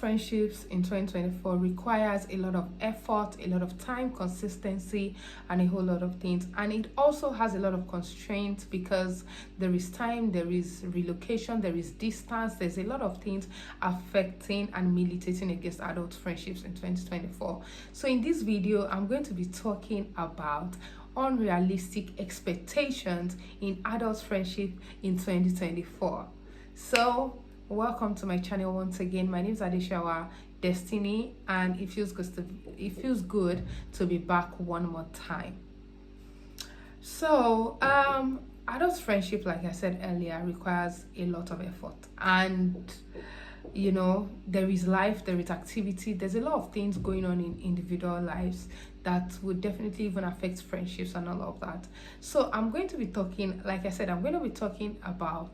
friendships in 2024 requires a lot of effort, a lot of time, consistency, and a whole lot of things. And it also has a lot of constraints because there is time, there is relocation, there is distance, there's a lot of things affecting and militating against adult friendships in 2024. So in this video, I'm going to be talking about unrealistic expectations in adult friendship in 2024. So welcome to my channel once again. My name is Adeshawa Destiny, and it feels good to be back one more time. So adult friendship, like I said earlier, requires a lot of effort, and you know, there is life, there is activity, there's a lot of things going on in individual lives that would definitely even affect friendships and all of that. So I'm going to be talking, like I said, I'm going to be talking about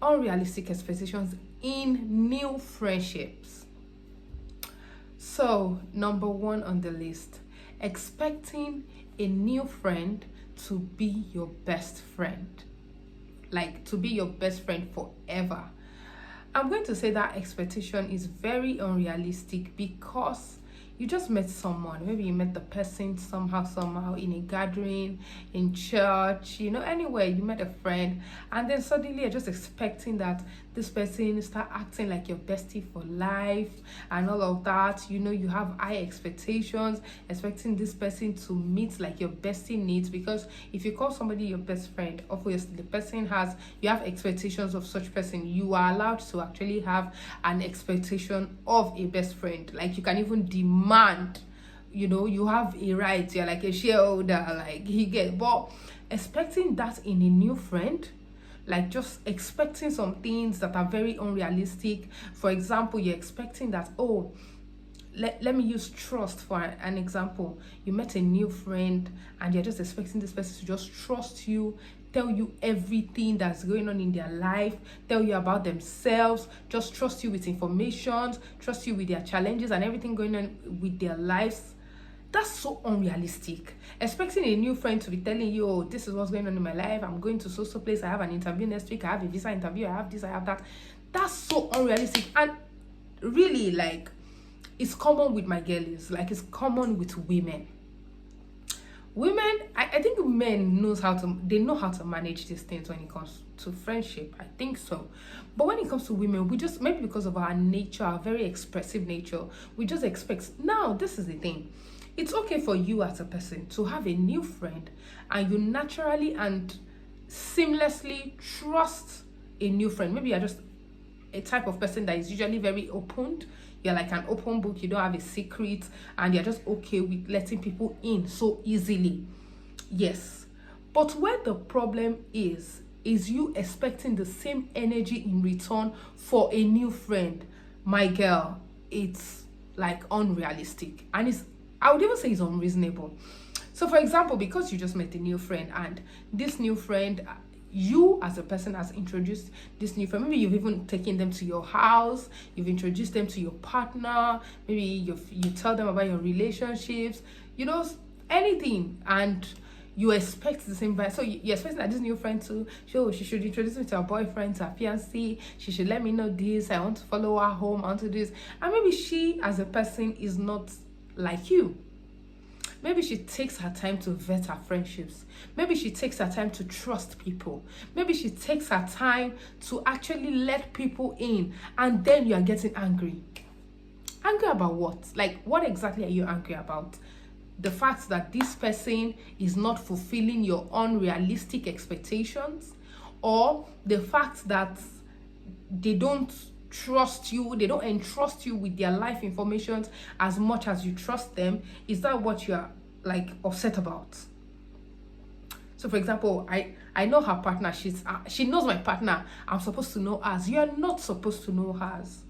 unrealistic expectations in new friendships. So number one on the list, expecting a new friend to be your best friend, like to be your best friend forever. I'm going to say that expectation is very unrealistic because you just met someone. Maybe you met the person somehow in a gathering, in church, you know, anywhere. You met a friend, and then suddenly you're just expecting that this person start acting like your bestie for life and all of that. You know, you have high expectations, expecting this person to meet like your bestie needs, because if you call somebody your best friend, obviously the person you have expectations of such person. You are allowed to actually have an expectation of a best friend. Like you can even demand, you know, you have a right, you're like a shareholder, like he get. But expecting that in a new friend, like just expecting some things that are very unrealistic. For example, you're expecting that, oh, let me use trust for an example. You met a new friend and you're just expecting this person to just trust you, tell you everything that's going on in their life, tell you about themselves, just trust you with information, trust you with their challenges and everything going on with their lives. That's so unrealistic. Expecting a new friend to be telling you, oh, this is what's going on in my life, I'm going to so place, I have an interview next week, I have a visa interview, I have this, I have that. That's so unrealistic. And really, like, it's common with my girlies, like it's common with women. I think men know how to manage these things when it comes to friendship. I think so. But when it comes to women, we just, maybe because of our nature, our very expressive nature, we just expect. Now, this is the thing. It's okay for you as a person to have a new friend and you naturally and seamlessly trust a new friend. Maybe you're just a type of person that is usually very open. You're like an open book, you don't have a secret, and you're just okay with letting people in so easily. Yes. But where the problem is you expecting the same energy in return for a new friend. My girl, it's like unrealistic. And I would even say it's unreasonable. So for example, because you just met a new friend, and this new friend, you as a person has introduced this new friend. Maybe you've even taken them to your house, you've introduced them to your partner, maybe you tell them about your relationships, you know, anything, and you expect the same vibe. So you're expecting that this new friend too, she should introduce me to her boyfriend, to her fiancé, she should let me know this, I want to follow her home, I want to do this. And maybe she as a person is not like you. Maybe she takes her time to vet her friendships. Maybe she takes her time to trust people. Maybe she takes her time to actually let people in. And then you are getting angry. Angry about what? Like, what exactly are you angry about? The fact that this person is not fulfilling your unrealistic expectations? Or the fact that they don't trust you, they don't entrust you with their life information as much as you trust them? Is that what you're like upset about? So for example, I know her partner, she knows my partner, I'm supposed to know hers. You're not supposed to know hers.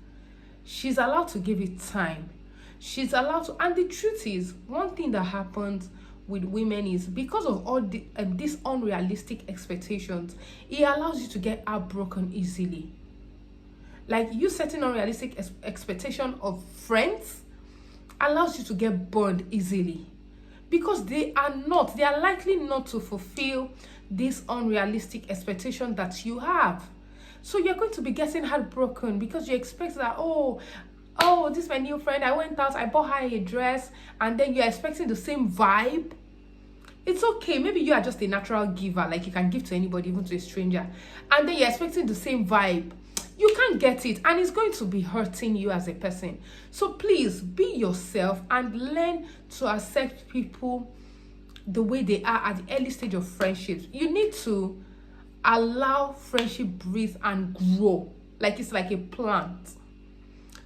She's allowed to give it time. She's allowed to. And the truth is, one thing that happens with women is because of all these unrealistic expectations, it allows you to get heartbroken easily. Like, you setting unrealistic expectation of friends allows you to get burned easily, because they are likely not to fulfill this unrealistic expectation that you have. So you're going to be getting heartbroken because you expect that, oh, this is my new friend, I went out, I bought her a dress, and then you're expecting the same vibe. It's okay, maybe you are just a natural giver, like you can give to anybody, even to a stranger, and then you're expecting the same vibe. You can't get it, and it's going to be hurting you as a person. So please be yourself and learn to accept people the way they are at the early stage of friendships. You need to allow friendship breathe and grow, like it's like a plant.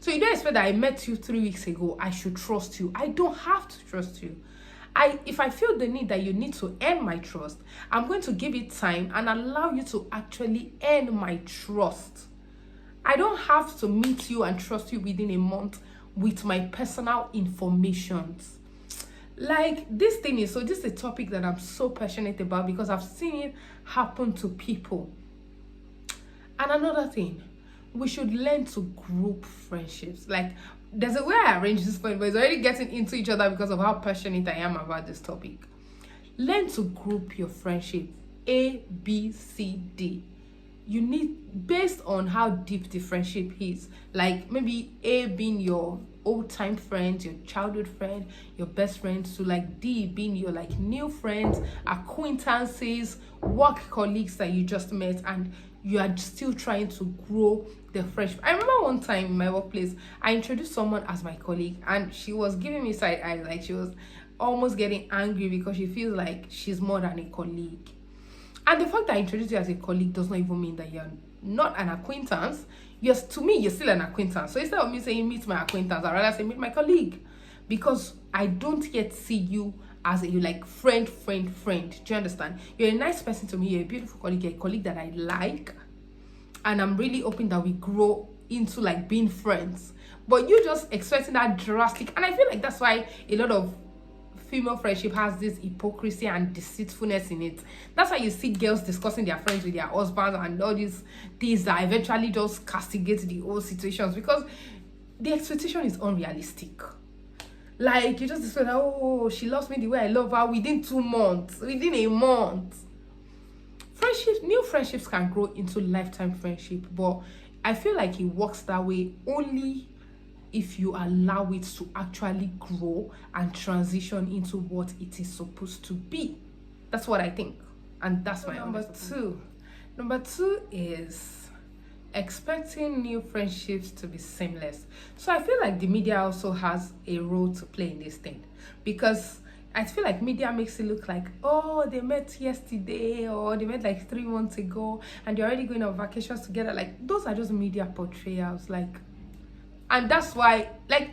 So you don't expect that I met you 3 weeks ago, I should trust you. I don't have to trust you. If I feel the need that you need to earn my trust, I'm going to give it time and allow you to actually earn my trust. I don't have to meet you and trust you within a month with my personal information. Like, this is a topic that I'm so passionate about because I've seen it happen to people. And another thing, we should learn to group friendships. Like, there's a way I arrange this point, but it's already getting into each other because of how passionate I am about this topic. Learn to group your friendship. A, B, C, D. You need, based on how deep the friendship is, like maybe A being your old-time friends, your childhood friend, your best friends, to like D being your like new friends, acquaintances, work colleagues that you just met, and you are still trying to grow the friendship. I remember one time in my workplace, I introduced someone as my colleague, and she was giving me side eye, like she was almost getting angry because she feels like she's more than a colleague. And the fact that I introduced you as a colleague does not even mean that you're not an acquaintance. Yes, to me, you're still an acquaintance. So instead of me saying meet my acquaintance, I'd rather say meet my colleague, because I don't yet see you as a like friend. Do you understand? You're a nice person to me. You're a beautiful colleague. You're a colleague that I like, and I'm really hoping that we grow into like being friends. But you just expecting that drastic, and I feel like that's why a lot of female friendship has this hypocrisy and deceitfulness in it. That's why you see girls discussing their friends with their husbands and all these things that eventually just castigate the whole situations, because the expectation is unrealistic. Like, you just expect, oh, she loves me the way I love her within 2 months, within a month. Friendships, new friendships can grow into lifetime friendship, but I feel like it works that way only if you allow it to actually grow and transition into what it is supposed to be. That's what I think. And that's my number two. Number two is expecting new friendships to be seamless. So I feel like the media also has a role to play in this thing, because I feel like media makes it look like, oh, they met yesterday, or they met like 3 months ago, and they're already going on vacations together. Like, those are just media portrayals. Like, and that's why, like,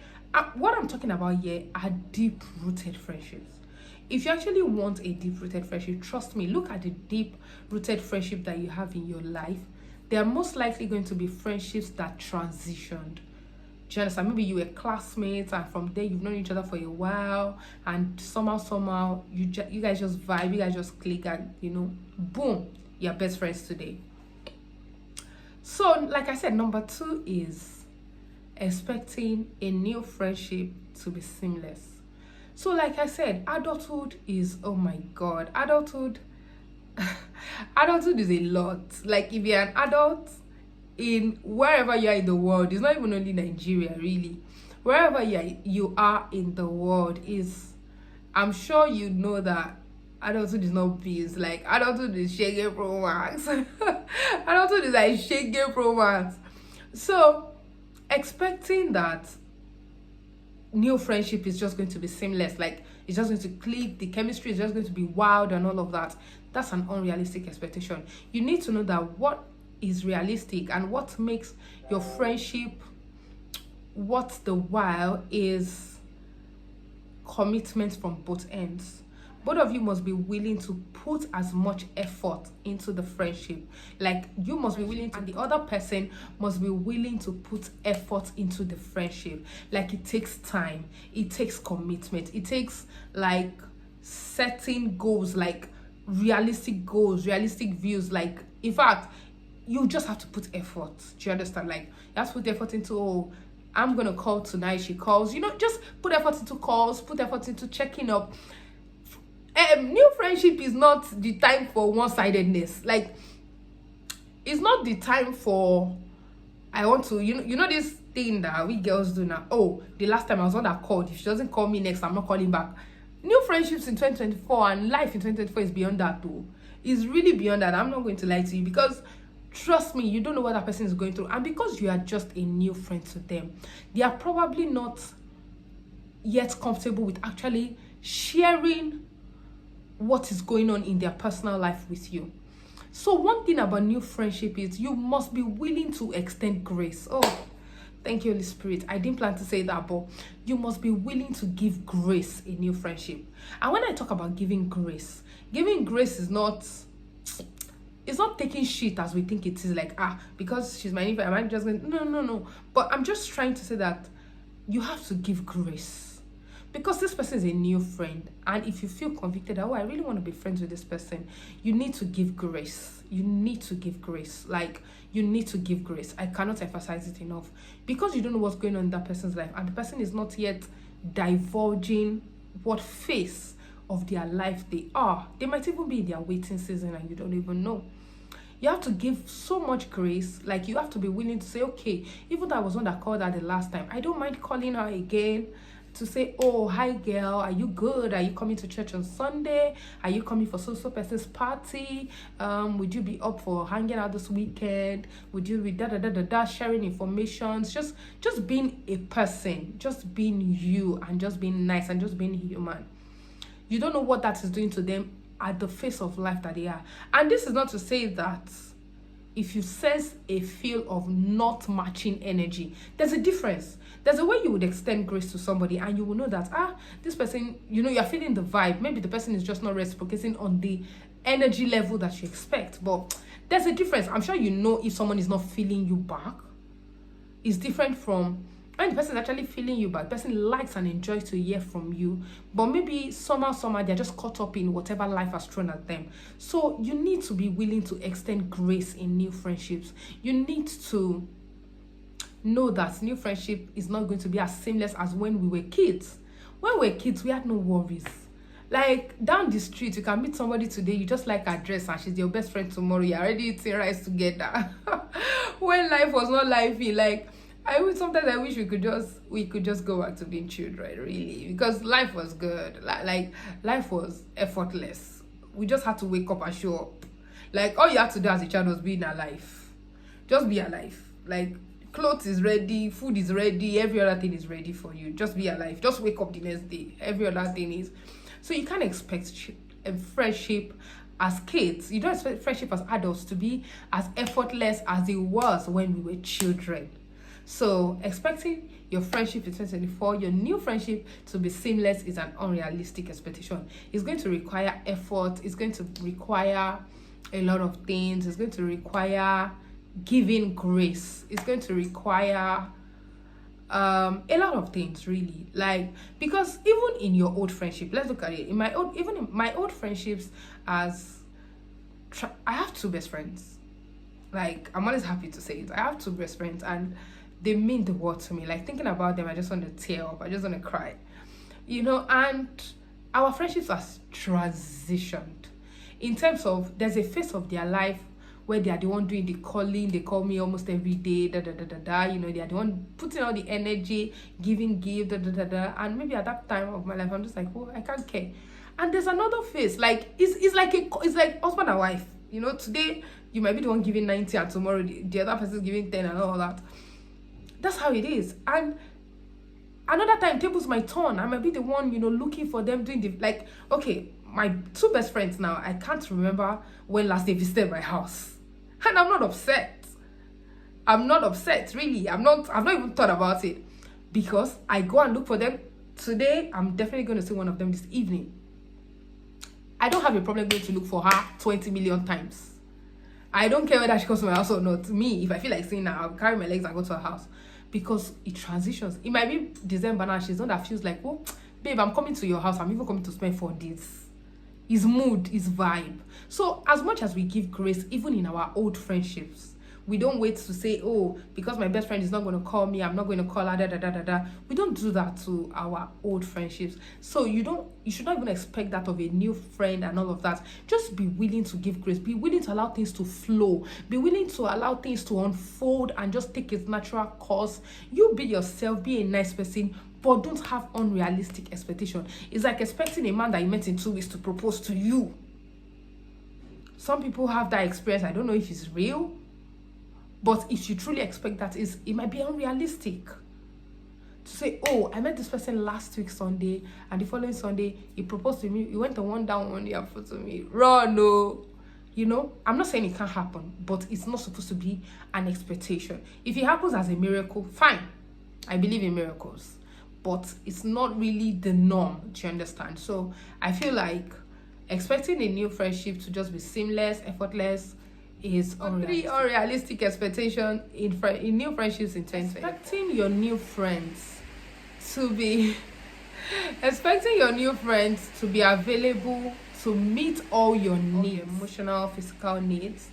what I'm talking about here are deep-rooted friendships. If you actually want a deep-rooted friendship, trust me, look at the deep-rooted friendship that you have in your life. They are most likely going to be friendships that transitioned. Do you understand? Maybe you were classmates, and from there you've known each other for a while, and somehow you guys just vibe, you guys just click, and boom, you're best friends today. So, like I said, number two is expecting a new friendship to be seamless. So, like I said, adulthood is, oh my god, adulthood is a lot. Like, if you're an adult in wherever you are in the world, it's not even only Nigeria, really, wherever you are in the world, is, I'm sure you know that adulthood is not biz. Like, adulthood is shege pro max. Adulthood is like shege pro max. So expecting that new friendship is just going to be seamless, like it's just going to click, the chemistry is just going to be wild and all of that, that's an unrealistic expectation. You need to know that what is realistic and what makes your friendship worth the while is commitment from both ends. Both of you must be willing to put as much effort into the friendship. Like, you must be willing to, and the other person must be willing to put effort into the friendship. Like, it takes time, it takes commitment, it takes like setting goals, like realistic goals, realistic views. Like, in fact, you just have to put effort. Do you understand? Like, you have to put effort into, oh, I'm gonna call tonight, she calls, just put effort into calls, put effort into checking up. New friendship is not the time for one-sidedness. Like, It's not the time for I want to, you know this thing that we girls do now. Oh, the last time I was on that called. If she doesn't call me next, I'm not calling back. New friendships in 2024 and life in 2024 is beyond that too. It's really beyond that. I'm not going to lie to you, because trust me, you don't know what that person is going through. And because you are just a new friend to them, they are probably not yet comfortable with actually sharing what is going on in their personal life with you. So one thing about new friendship is you must be willing to extend grace. Oh, thank you, Holy Spirit. I didn't plan to say that, but you must be willing to give grace in new friendship. And when I talk about giving grace is not, it's not taking shit as we think it is, like, because she's my new friend, am I just going, no. But I'm just trying to say that you have to give grace. Because this person is a new friend, and if you feel convicted that, oh, I really want to be friends with this person, you need to give grace. You need to give grace. Like, you need to give grace. I cannot emphasize it enough. Because you don't know what's going on in that person's life, and the person is not yet divulging what phase of their life they are. They might even be in their waiting season and you don't even know. You have to give so much grace. Like, you have to be willing to say, okay, even though I was on that call that the last time, I don't mind calling her again to say, oh, hi girl, are you good? Are you coming to church on Sunday? Are you coming for so person's party? Would you be up for hanging out this weekend? Would you be sharing information? Just being a person, just being you, and just being nice, and just being human. You don't know what that is doing to them at the phase of life that they are. And this is not to say that if you sense a feel of not matching energy, there's a difference. There's a way you would extend grace to somebody, and you will know that, this person, you're feeling the vibe. Maybe the person is just not reciprocating on the energy level that you expect. But there's a difference. I'm sure you know if someone is not feeling you back. It's different from when the person is actually feeling you back. The person likes and enjoys to hear from you, but maybe somehow they're just caught up in whatever life has thrown at them. So you need to be willing to extend grace in new friendships. You need to know that new friendship is not going to be as seamless as when we were kids. When we were kids, we had no worries. Like, down the street, you can meet somebody today, you just like her dress, and she's your best friend tomorrow. You're already eating rice together. When life was not lively, like, sometimes I wish we could just go back to being children, really, because life was good. Like life was effortless. We just had to wake up and show up. Like, all you had to do as a child was being alive. Just be alive. Like, clothes is ready, food is ready, every other thing is ready for you. Just be alive. Just wake up the next day. Every other thing is. So you can't expect a friendship as kids. You don't expect friendship as adults to be as effortless as it was when we were children. So expecting your friendship in 2024, your new friendship, to be seamless is an unrealistic expectation. It's going to require effort. It's going to require a lot of things. It's going to require giving grace. It's going to require a lot of things, really. Like, because even in your old friendship, let's look at it. In my old friendships, I have two best friends. Like, I'm always happy to say it. I have two best friends, and they mean the world to me. Like, thinking about them, I just want to tear up. I just want to cry. And our friendships have transitioned in terms of, there's a phase of their life where they are the one doing the calling. They call me almost every day, they are the one putting all the energy, give, and maybe at that time of my life, I'm just like, oh, I can't care. And there's another phase, like, it's like husband and wife. Today you might be the one giving 90, and tomorrow the other person is giving 10 and all that. That's how it is. And another time, tables might turn. I might be the one, looking for them, doing the, like, okay, my two best friends now, I can't remember when last they visited my house. And I'm not upset. I'm not upset, really. I've not even thought about it. Because I go and look for them. Today, I'm definitely going to see one of them this evening. I don't have a problem going to look for her 20 million times. I don't care whether she comes to my house or not. Me, if I feel like seeing her, I'll carry my legs and go to her house. Because it transitions. It might be December now. She's the one that feels like, oh, babe, I'm coming to your house. I'm even coming to spend 4 days. His mood, his vibe. So as much as we give grace, even in our old friendships, We don't wait to say, oh, because my best friend is not going to call me, I'm not going to call her, da da da da da. We don't do that to our old friendships. So you should not even expect that of a new friend and all of that. Just be willing to give grace, be willing to allow things to flow, be willing to allow things to unfold and just take its natural course. You be yourself, be a nice person, but don't have unrealistic expectation. It's like expecting a man that you met in 2 weeks to propose to you. Some people have that experience. I don't know if it's real, but if you truly expect that, it might be unrealistic. To say, oh, I met this person last week Sunday, and the following Sunday he proposed to me. He went on one down one day and put to me. Run, no. You know, I'm not saying it can't happen, but it's not supposed to be an expectation. If it happens as a miracle, fine. I believe in miracles, but it's not really the norm. Do you understand? So I feel like expecting a new friendship to just be seamless, effortless, is unrealistic expectation in new friendships in 2020. Expecting your new friends to be available to meet all your needs, emotional, physical needs,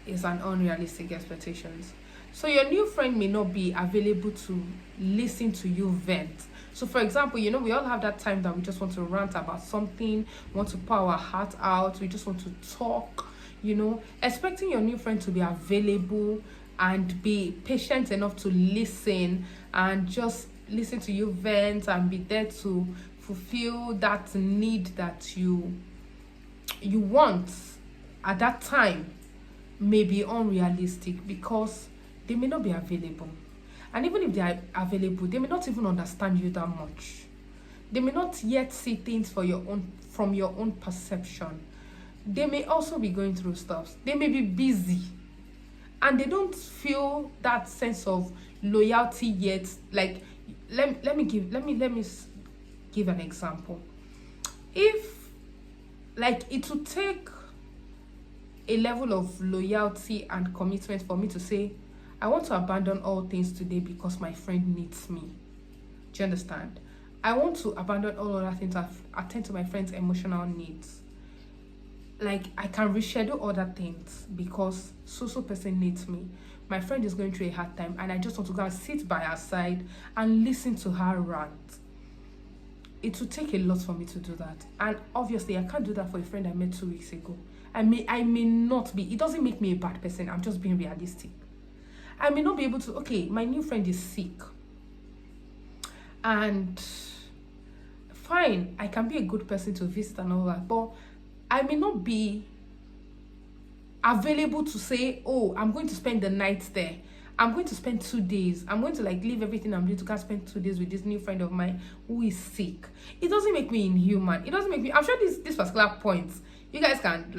is an unrealistic expectation. So your new friend may not be available to listen to you vent. So for example, you know, we all have that time that we just want to rant about something, want to pour our heart out, we just want to talk, you know. Expecting your new friend to be available and be patient enough to listen and just listen to you vent and be there to fulfill that need that you want at that time may be unrealistic, because they may not be available. And even if they are available, they may not even understand you that much. They may not yet see things from your own perception. They may also be going through stuff. They may be busy, and they don't feel that sense of loyalty yet. Like, let me give an example. If, like, it would take a level of loyalty and commitment for me to say, I want to abandon all things today because my friend needs me. Do you understand? I want to abandon all other things to attend to my friend's emotional needs. Like, I can reschedule other things because so person needs me. My friend is going through a hard time, and I just want to go and sit by her side and listen to her rant. It will take a lot for me to do that. And obviously, I can't do that for a friend I met 2 weeks ago. I may not be. It doesn't make me a bad person. I'm just being realistic. I may not be able to, okay, my new friend is sick. And fine, I can be a good person to visit and all that, but I may not be available to say, oh, I'm going to spend the night there. I'm going to spend 2 days. I'm going to leave everything I'm doing to go spend 2 days with this new friend of mine who is sick. It doesn't make me inhuman. It doesn't make me, I'm sure this particular point, you guys can,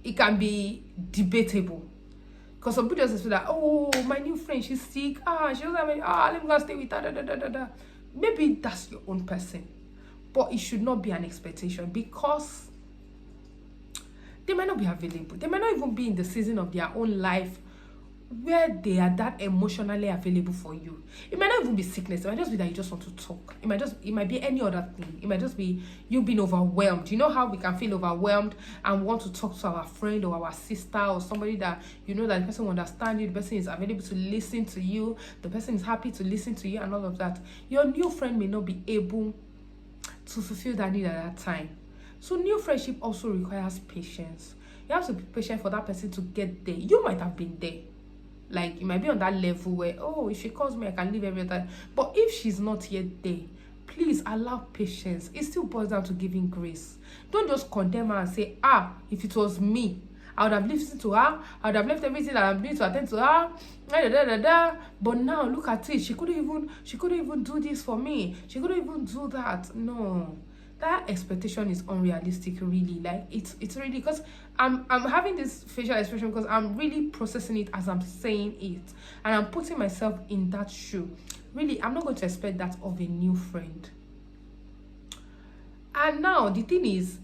it can be debatable. Because some people just feel that, oh, my new friend, she's sick. She doesn't have any, let me go stay with her. Maybe that's your own person. But it should not be an expectation, because they might not be available. They might not even be in the season of their own life where they are that emotionally available for you. It might not even be sickness. It might just be that you just want to talk. It might be any other thing. It might just be you being overwhelmed. You know how we can feel overwhelmed and want to talk to our friend or our sister or somebody that you know that the person will understand you, the person is available to listen to you, the person is happy to listen to you and all of that. Your new friend may not be able to fulfill that need at that time. So new friendship also requires patience. You have to be patient for that person to get there. You might have been there. Like, you might be on that level where, oh, if she calls me, I can leave every time. But if she's not yet there, please allow patience. It still boils down to giving grace. Don't just condemn her and say, if it was me, I would have listened to her. I would have left everything that I'm doing to attend to her. But now, look at it. She couldn't even do this for me. She couldn't even do that. No. That expectation is unrealistic, really. Like, it's really, because I'm having this facial expression because I'm really processing it as I'm saying it, and I'm putting myself in that shoe. Really, I'm not going to expect that of a new friend. And now the thing is,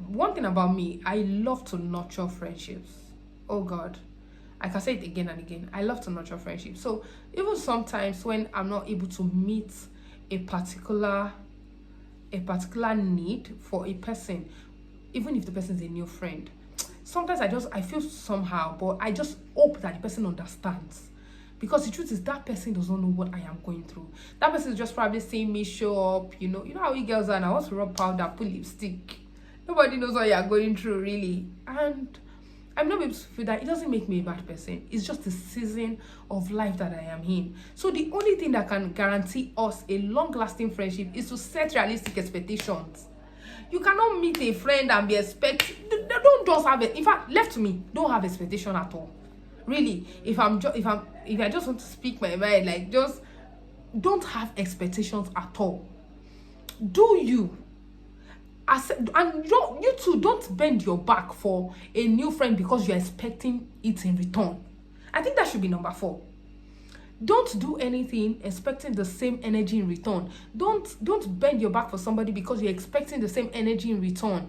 one thing about me, I love to nurture friendships. Oh God, I can say it again and again. I love to nurture friendships. So even sometimes when I'm not able to meet a particular need for a person, even if the person is a new friend, sometimes I feel somehow, but I just hope that the person understands. Because the truth is that person does not know what I am going through. That person is just probably seeing me show up, you know how we girls are now, want to rub powder, put lipstick. Nobody knows what you are going through, really. And I'm not able to feel that. It doesn't make me a bad person. It's just the season of life that I am in. So the only thing that can guarantee us a long-lasting friendship is to set realistic expectations. You cannot meet a friend and be expecting. Don't just have it. In fact, left to me, don't have expectation at all. Really, if I just want to speak my mind, like, just don't have expectations at all. Do you? And you too, don't bend your back for a new friend because you're expecting it in return. I think that should be number 4. Don't do anything expecting the same energy in return. Don't bend your back for somebody because you're expecting the same energy in return.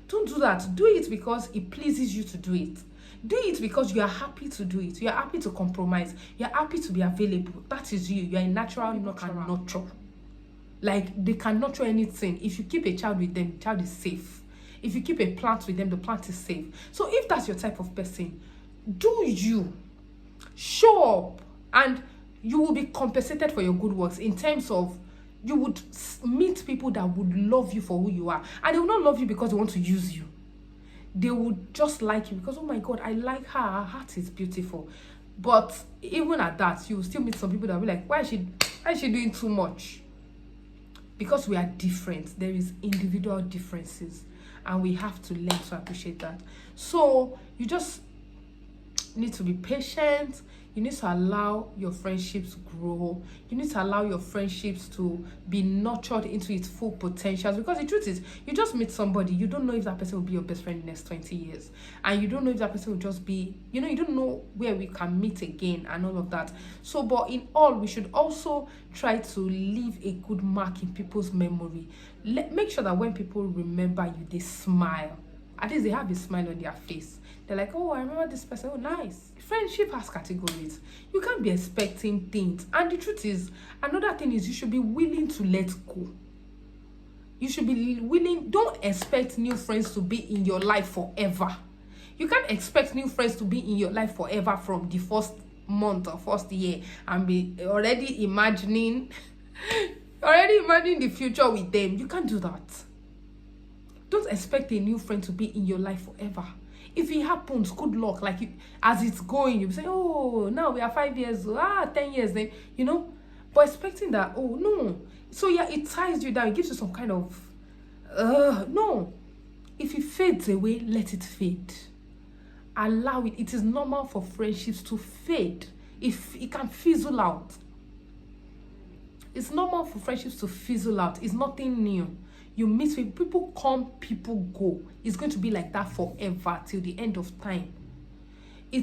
Don't do that. Do it because it pleases you to do it. Do it because you are happy to do it. You are happy to compromise. You are happy to be available. That is you. You are a natural nurture. Like, they can nurture anything. If you keep a child with them, the child is safe. If you keep a plant with them, the plant is safe. So if that's your type of person, do you. Show up. And you will be compensated for your good works in terms of you would meet people that would love you for who you are. And they will not love you because they want to use you. They would just like you because, oh my God, I like her. Her heart is beautiful. But even at that, you will still meet some people that will be like, why is she doing too much? Because we are different. There is individual differences. And we have to learn to appreciate that. So you just need to be patient. You need to allow your friendships grow. You need to allow your friendships to be nurtured into its full potentials. Because the truth is, you just meet somebody, you don't know if that person will be your best friend in the next 20 years. And you don't know if that person will just be, you don't know where we can meet again and all of that. So, but in all, we should also try to leave a good mark in people's memory. Make sure that when people remember you, they smile. At least they have a smile on their face. They're like, oh, I remember this person. Oh, nice. Friendship has categories. You can't be expecting things. And the truth is, another thing is you should be willing to let go. You should be willing. Don't expect new friends to be in your life forever. You can't expect new friends to be in your life forever from the first month or first year and be already imagining the future with them. You can't do that. Don't expect a new friend to be in your life forever. If it happens, good luck. Like, as it's going, you say, oh, now we are 5 years, 10 years, then, But expecting that, oh, no. So, yeah, it ties you down. It gives you some kind of, no. If it fades away, let it fade. Allow it. It is normal for friendships to fade. If it can fizzle out. It's normal for friendships to fizzle out. It's nothing new. You meet people come, people go. It's going to be like that forever till the end of time.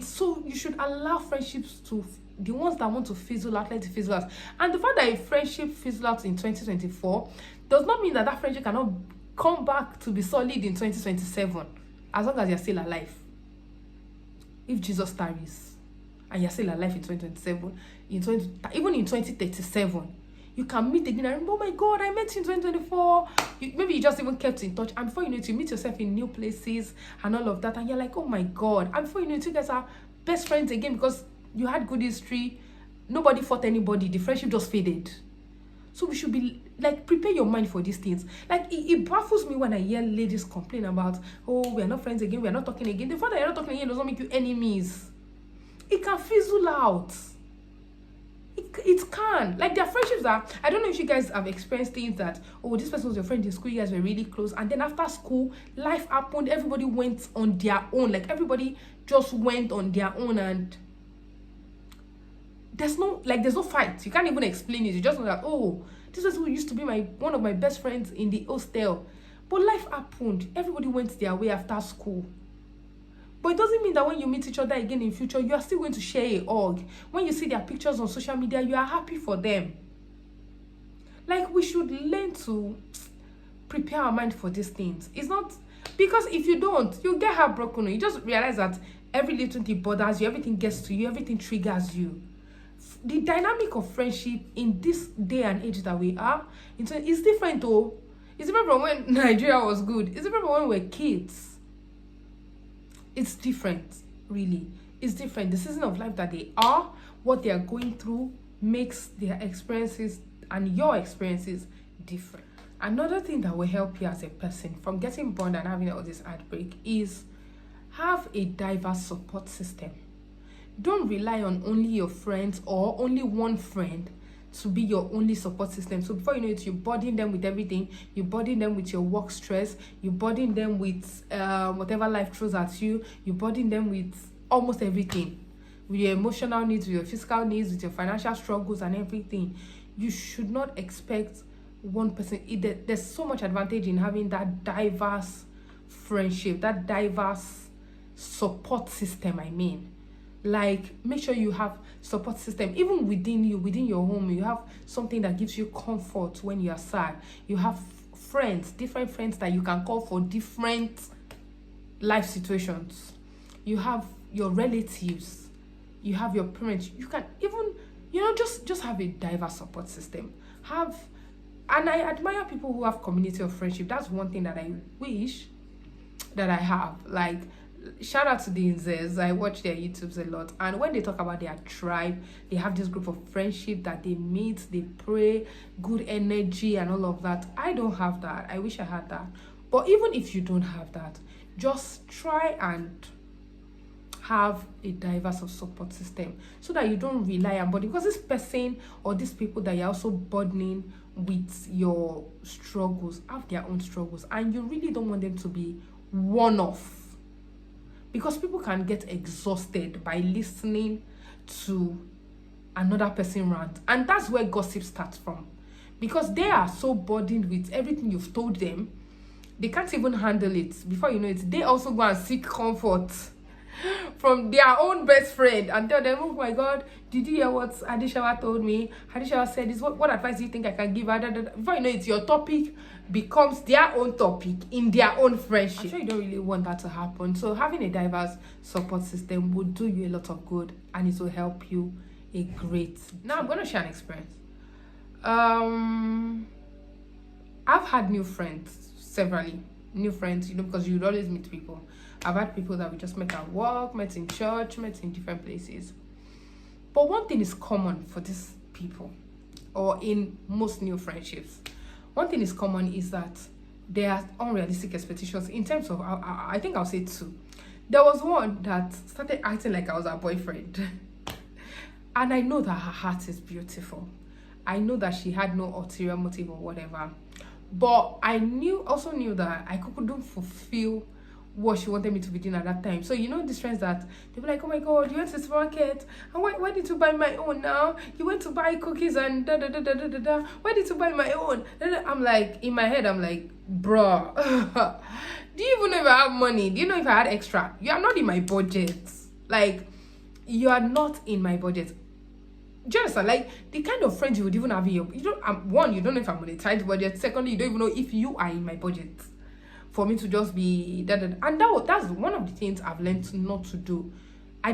So you should allow friendships to, the ones that want to fizzle out, let it fizzle out. And the fact that a friendship fizzle out in 2024 does not mean that that friendship cannot come back to be solid in 2027, as long as you're still alive. If Jesus tarries and you're still alive in 2027, even in 2037, you can meet again and remember, oh my God, I met you in 2024. Maybe you just even kept in touch. And before you know it, you meet yourself in new places and all of that. And you're like, oh my God. And before you know it, you guys are best friends again because you had good history. Nobody fought anybody. The friendship just faded. So we should be, like, prepare your mind for these things. Like, it baffles me when I hear ladies complain about, oh, we are not friends again. We are not talking again. The fact that you're not talking again does not make you enemies. It can fizzle out. It can. Like, their friendships are, I don't know if you guys have experienced things that, oh, this person was your friend in school, you guys were really close, and then after school, life happened, everybody went on their own. Like, everybody just went on their own, and there's no fight. You can't even explain it. You just know that, oh, this person used to be one of my best friends in the hostel, but life happened. Everybody went their way after school. But it doesn't mean that when you meet each other again in future, you are still going to share a hug. When you see their pictures on social media, you are happy for them. Like, we should learn to prepare our mind for these things. It's not, because if you don't, you get heartbroken. You just realize that every little thing bothers you, everything gets to you, everything triggers you. The dynamic of friendship in this day and age that we are, is different though. It's different from when Nigeria was good. It's different from when we were kids. It's different, really. It's different. The season of life that they are, what they are going through, makes their experiences and your experiences different. Another thing that will help you as a person from getting burned and having all this heartbreak is have a diverse support system. Don't rely on only your friends or only one friend to be your only support system. So before you know it, you burden them with everything. You burden them with your work stress. You burden them with whatever life throws at you. You burden them with almost everything. With your emotional needs, with your physical needs, with your financial struggles and everything. You should not expect one person. There's so much advantage in having that diverse friendship, that diverse support system, I mean. Like, make sure you have support system even within you, within your home. You have something that gives you comfort when you are sad. You have friends, different friends that you can call for different life situations. You have your relatives, you have your parents. You can even, just have a diverse support system. And I admire people who have community of friendship. That's one thing that I wish that I have. Like, shout out to the Nzes. I watch their YouTubes a lot, and when they talk about their tribe, they have this group of friendship that they meet, they pray, good energy and all of that. I don't have that. I wish I had that. But even if you don't have that, just try and have a diverse of support system so that you don't rely on body, because this person or these people that you're also burdening with your struggles have their own struggles, and you really don't want them to be one-off. Because people can get exhausted by listening to another person rant. And that's where gossip starts from. Because they are so burdened with everything you've told them, they can't even handle it. Before you know it, they also go and seek comfort from their own best friend and tell them, oh my God, did you hear what Adishawa told me? Adishawa said this. What advice do you think I can give her? Before you know it, your topic becomes their own topic in their own friendship. I'm sure you don't really want that to happen. So having a diverse support system will do you a lot of good, and it will help you a great. Now I'm going to share an experience. I've had new friends, severally new friends, because you'd always meet people. I've had people that we just met at work, met in church, met in different places. But one thing is common for these people, or in most new friendships. One thing is common is that there are unrealistic expectations in terms of, I think I'll say two. There was one that started acting like I was her boyfriend. And I know that her heart is beautiful. I know that she had no ulterior motive or whatever. But I also knew that I couldn't fulfill what she wanted me to be doing at that time. So these friends that they were like, oh my God, you went to the supermarket, and why did you buy my own now? You went to buy cookies and da da da da da da da. Why did you buy my own? I'm like, in my head, I'm like, bruh, do you even know if I have money? Do you know if I had extra? You are not in my budget. Like, you are not in my budget. Do you understand? Like, the kind of friends you would even have in your, one, you don't know if I'm on a tight budget. Secondly, you don't even know if you are in my budget for me to just be that. And that's one of the things I've learned not to do. I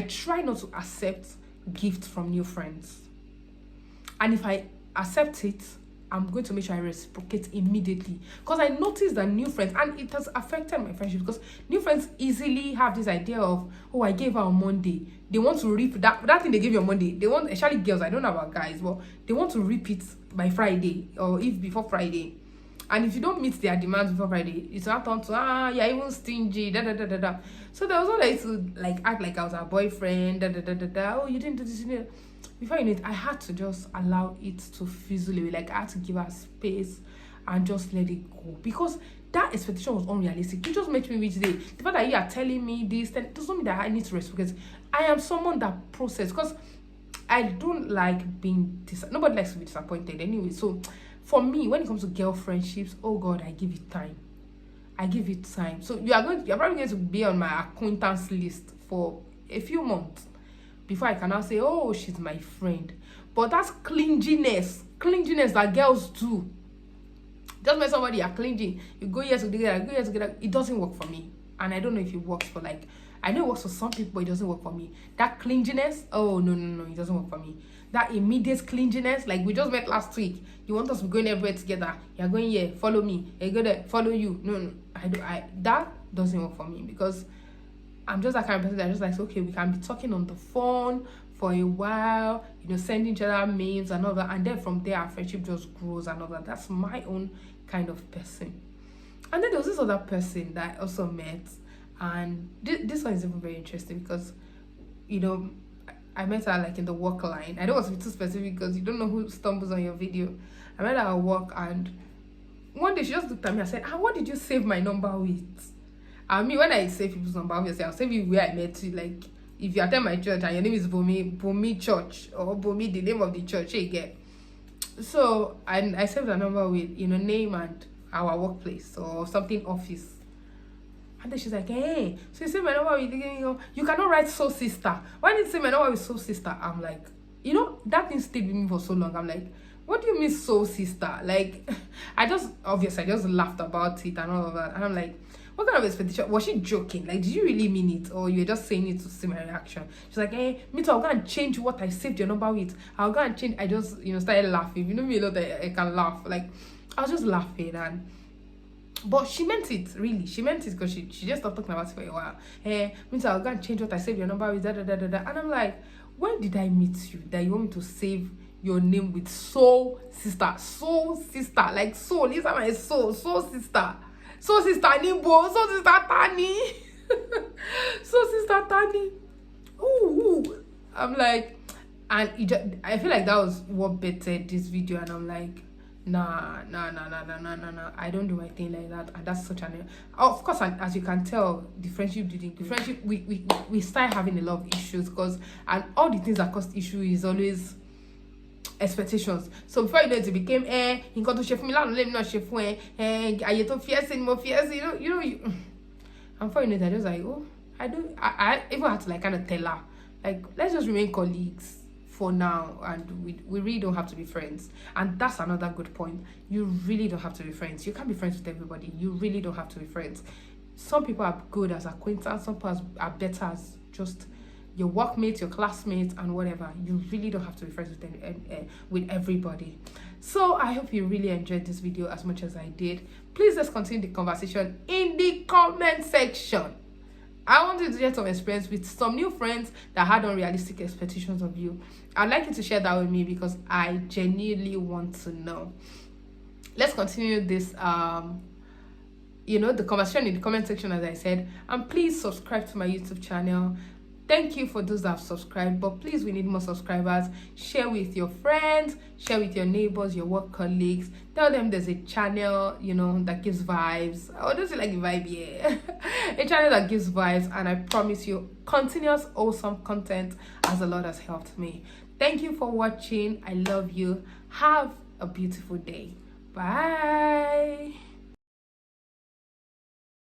try not to accept gifts from new friends. And if I accept it, I'm going to make sure I reciprocate immediately. Because I noticed that new friends, and it has affected my friendship, because new friends easily have this idea of, oh, I gave her on Monday. They want to reap that thing they gave you on Monday. They want, especially girls, I don't know about guys, but they want to reap it by Friday, or if before Friday. And if you don't meet their demands before Friday, it's not on to, you're even stingy, da da da da da. So there was one that used to act like I was her boyfriend, da da da da da. Oh, you didn't do this, you didn't. Before you know it, I had to just allow it to fizzle away. Like, I had to give her space and just let it go, because that expectation was unrealistic. It just made me reach there. The fact that you are telling me this, then it doesn't mean that I need to respect it. I am someone that process, because I don't like being nobody likes to be disappointed anyway. So for me, when it comes to girl friendships, oh God, I give it time. I give it time. So you're probably going to be on my acquaintance list for a few months before I can now say, oh, she's my friend. But that's clinginess that girls do. Just when somebody are clingy, you go here together, it doesn't work for me. And I don't know if it works for, I know it works for some people, but it doesn't work for me. That clinginess, oh no, it doesn't work for me. That immediate clinginess, like we just met last week. You want us to be going everywhere together. You're going here, follow me. I go there, follow you. No, that doesn't work for me, because I'm just that kind of person that just like, okay, we can be talking on the phone for a while, sending each other memes and all that, and then from there our friendship just grows and all that. That's my own kind of person. And then there was this other person that I also met, and this one is even very interesting because, I met her like in the work line. I don't want to be too specific because you don't know who stumbles on your video. I met her at work, and one day she just looked at me and said, what did you save my number with? I mean, when I save people's number, obviously I'll save you where I met you. Like, if you attend my church and your name is Bomi Church, or Bomi, the name of the church, you get. So I saved her number with, name and our workplace or something office. And then she's like, hey, so you say my number with, you cannot write soul sister. Why did you say my number with soul sister? I'm like, that thing stayed with me for so long. I'm like, what do you mean soul sister? Like, I just laughed about it and all of that. And I'm like, what kind of expectation? Was she joking? Like, did you really mean it? Or you were just saying it to see my reaction? She's like, hey, me too, I'll go and change what I saved your number with. I'll go and change. I just, started laughing. You know me a lot, I can laugh. Like, I was just laughing. But she meant it, really. She meant it because she just stopped talking about it for a while. Hey, me too, I'll go and change what I saved your number with, da da da da da. And I'm like, when did I meet you that you want me to save your name with soul sister? Soul sister. Like, soul. These are my soul. Soul sister. So sister Nibo, so sister Tani, so sister Tani. Ooh. I'm like, and I feel like that was what bettered this video, and I'm like, nah. I don't do my thing like that, and that's such an. Of course, and as you can tell, the friendship we start having a lot of issues and all the things that cause issue is always expectations. So before you know it became in got to chef me let me not chef I to fierce and more fierce, and before you know it, I just like, I even had to like kind of tell her, like, let's just remain colleagues for now, and we really don't have to be friends. And that's another good point. You really don't have to be friends. You can't be friends with everybody. You really don't have to be friends. Some people are good as acquaintance, some people are better as just your workmates, your classmates, and whatever. You really don't have to be friends with everybody. So I hope you really enjoyed this video as much as I did. Please, let's continue the conversation in the comment section. I want you to get some experience with some new friends that had unrealistic expectations of you. I'd like you to share that with me because I genuinely want to know. Let's continue this the conversation in the comment section, as I said. And please subscribe to my YouTube channel. Thank you for those that have subscribed, but please, we need more subscribers. Share with your friends, share with your neighbors, your work colleagues. Tell them there's a channel, that gives vibes. I don't feel like a vibe, yeah. A channel that gives vibes, and I promise you, continuous awesome content as the Lord has helped me. Thank you for watching. I love you. Have a beautiful day. Bye.